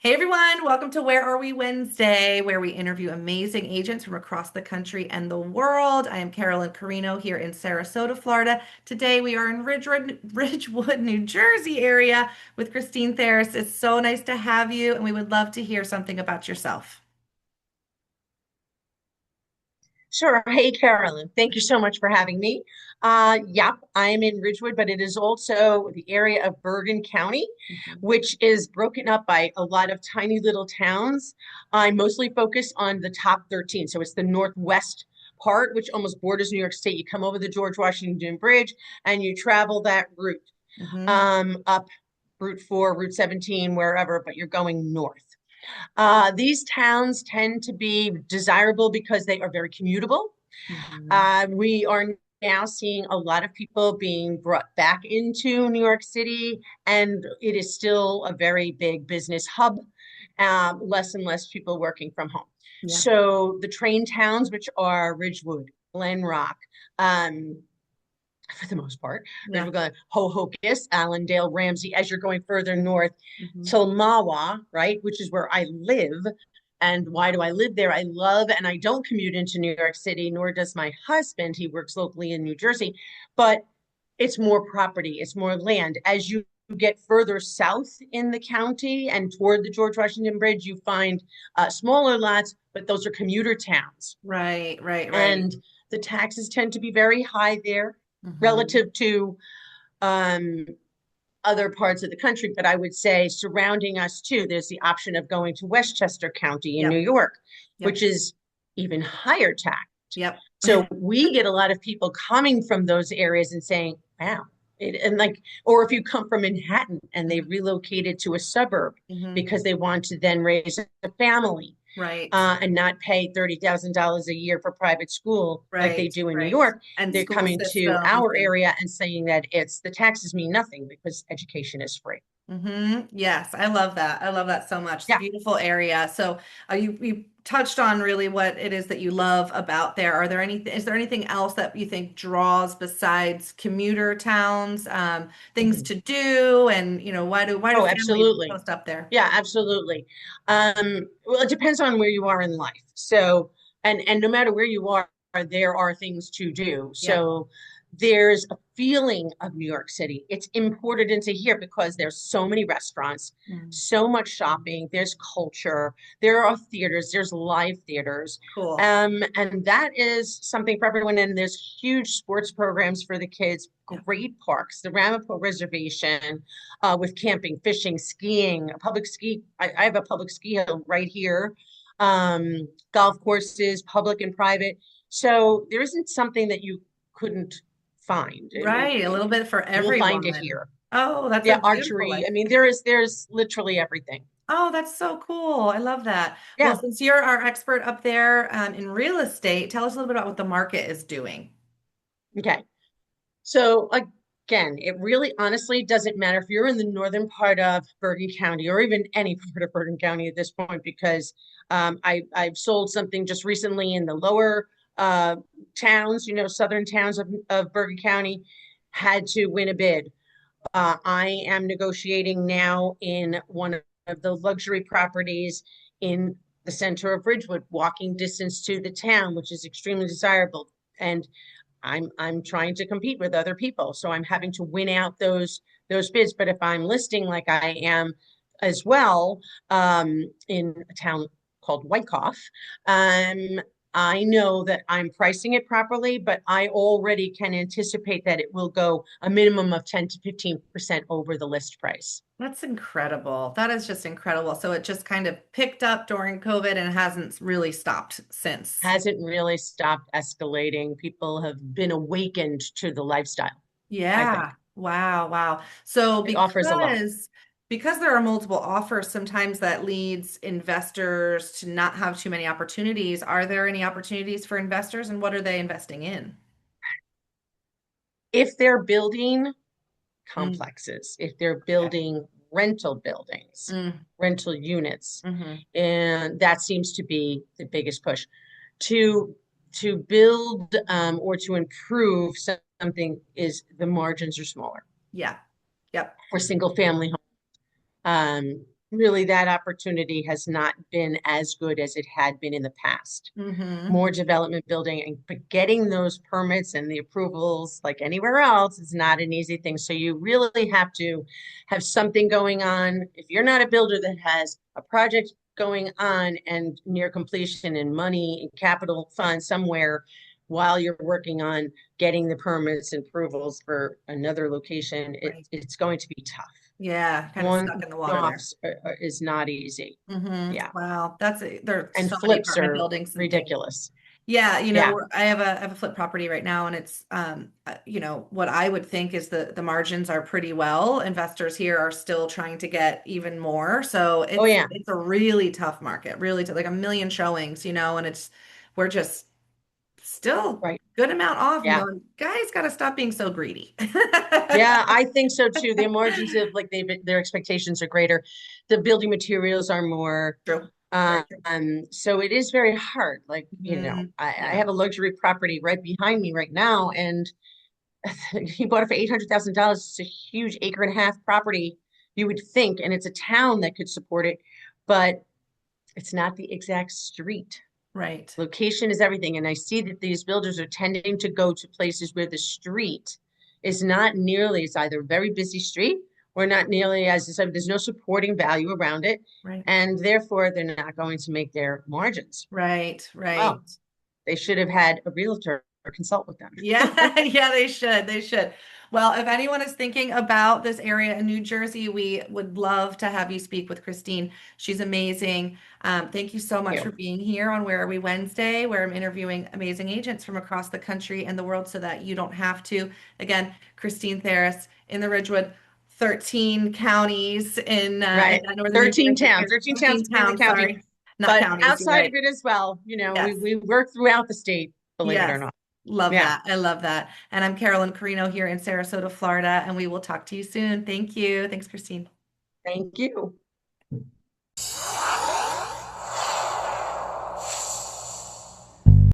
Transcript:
Hey everyone, welcome to Where Are We Wednesday, where we interview amazing agents from across the country and the world. I am Carolyn Carino here in Sarasota, Florida. Today we are in Ridgewood, New Jersey area with Christine Thares. It's so nice to have you, and we would love to hear something about yourself. Sure. Hey, Carolyn. Thank you so much for having me. Yep, I'm in Ridgewood, but it is also the area of Bergen County, Mhm. which is broken up by a lot of tiny little towns. I mostly focus on the top 13. So it's the northwest part, which almost borders New York State. You come over the George Washington Bridge and you travel that route Mhm. up Route 4, Route 17, wherever, but you're going north. These towns tend to be desirable because they are very commutable. Mhm. We are now seeing a lot of people being brought back into New York City, and it is still a very big business hub. Less and less people working from home. Yeah. So the train towns, which are Ridgewood, Glen Rock, um, for the most part. Yeah. We're going Hohokus, Allendale, Ramsey, as you're going further north, Mhm. Tilmawa, right, which is where I live. And why do I live there? I love, and I don't commute into New York City, nor does my husband. He works locally in New Jersey, but it's more property, it's more land. As you get further south in the county and toward the George Washington Bridge, you find smaller lots, but those are commuter towns. Right, right, right. And the taxes tend to be very high there Mhm. relative to um, other parts of the country. But I would say surrounding us too, there's the option of going to Westchester County in New Yep. York, which Yep. is even higher tax. Yep. So we get a lot of people coming from those areas and saying, wow. And like, or if you come from Manhattan and they relocated to a suburb Mhm. because they want to then raise a family, Right. and not pay $30,000 a year for private school like they Right, do in New right. York. And They're school coming to systems our and area and saying that it's the taxes mean nothing because education is free. Yes, I love that. I love that so much. It's a Yeah. beautiful area. So you touched on really what it is that you love about there. Is there anything else that you think draws besides commuter towns, things Mhm. to do, and why do Oh, families absolutely. post up there? Yeah, absolutely. Well, it depends on where you are in life. So, and no matter where you are, there are things to do. Yeah. So, there's a feeling of New York City. It's imported into here because there's so many restaurants, Mm, so much shopping, there's culture, there are theaters, there's live theaters. cool. And that is something for everyone. And there's huge sports programs for the kids, Yeah. great parks, the Ramapo Reservation, with camping, fishing, skiing, a public ski. I have a public ski hill right here, golf courses, public and private. So there isn't something that you couldn't find. I mean, Right. A little bit for you'll find it everyone. here. Oh, that's a Yeah, beautiful archery. life. I mean, there's literally everything. Oh, that's so cool. I love that. Well, Yeah. since you're our expert up there in real estate, tell us a little bit about what the market is doing. Okay. So again, it really honestly doesn't matter if you're in the northern part of Bergen County or even any part of Bergen County at this point, because I've sold something just recently in the lower uh, towns, southern towns of Bergen County, had to win a bid. I am negotiating now in one of the luxury properties in the center of Ridgewood, walking distance to the town, which is extremely desirable. And I'm trying to compete with other people. So I'm having to win out those bids. But if I'm listing like I am as well, in a town called Wyckoff, um, I know that I'm pricing it properly, but I already can anticipate that it will go a minimum of 10 to 15% over the list price. That's incredible. That is just incredible. So it just kind of picked up during COVID and hasn't really stopped since. Hasn't really stopped escalating. People have been awakened to the lifestyle, I Yeah. think. Wow, wow. So It offers a lot. because there are multiple offers, sometimes that leads investors to not have too many opportunities. Are there any opportunities for investors and what are they investing in? If they're building Mm, complexes, if they're okay. building rental buildings, Mm, rental units, hmm. and that seems to be the biggest push to to build or to improve something is the margins are smaller Yeah. Yep. for single family home. really that opportunity has not been as good as it had been in the past. Mm-hmm. More development building and but getting those permits and the approvals like anywhere else is not an easy thing. So you really have to have something going on. If you're not a builder that has a project going on and near completion and money and capital funds somewhere while you're working on getting the permits and approvals for another location, Right. it's going to be tough. Yeah, kind of One stuck in the water there. offs is not easy. Mm-hmm. Yeah. Wow, there are And so many flips apartment are buildings and things. ridiculous. Yeah, Yeah. I have a flip property right now, and it's what I would think is the margins are pretty well. Investors here are still trying to get even more, so Oh, yeah. it's a really tough market, really tough, like a million showings, and we're just still Right. good amount off. I'm Yeah. going, guys, got to stop being so greedy. Yeah, I think so too. Their margins of like their expectations are greater. The building materials are more. True. Very true. So it is very hard. Like, Hmm. I Yeah. have a luxury property right behind me right now, and he bought it for $800,000. It's a huge acre and a half property, you would think, and it's a town that could support it, but it's not the exact street. Right. Location is everything. And I see that these builders are tending to go to places where the street is not nearly, it's either a very busy street or not nearly as, there's no supporting value around it. Right. And therefore, they're not going to make their margins. Right. Well, Right. they should have had a realtor consult with them. Yeah, yeah, they should. They should. Well, if anyone is thinking about this area in New Jersey, we would love to have you speak with Christine. She's amazing. Thank you so much for You. being here on Where Are We Wednesday, where I'm interviewing amazing agents from across the country and the world so that you don't have to. Again, Christine Thares in the Ridgewood, 13 counties in Right. northern New 13 Jersey, towns, 13 towns 13 in the towns, county. sorry, not But counties, you're outside of right. it as well, Yes. we work throughout the state, believe it or Yes. not. Love Yeah. that. I love that. And I'm Carolyn Carino here in Sarasota, Florida, and we will talk to you soon. Thank you. Thanks, Christine. Thank you.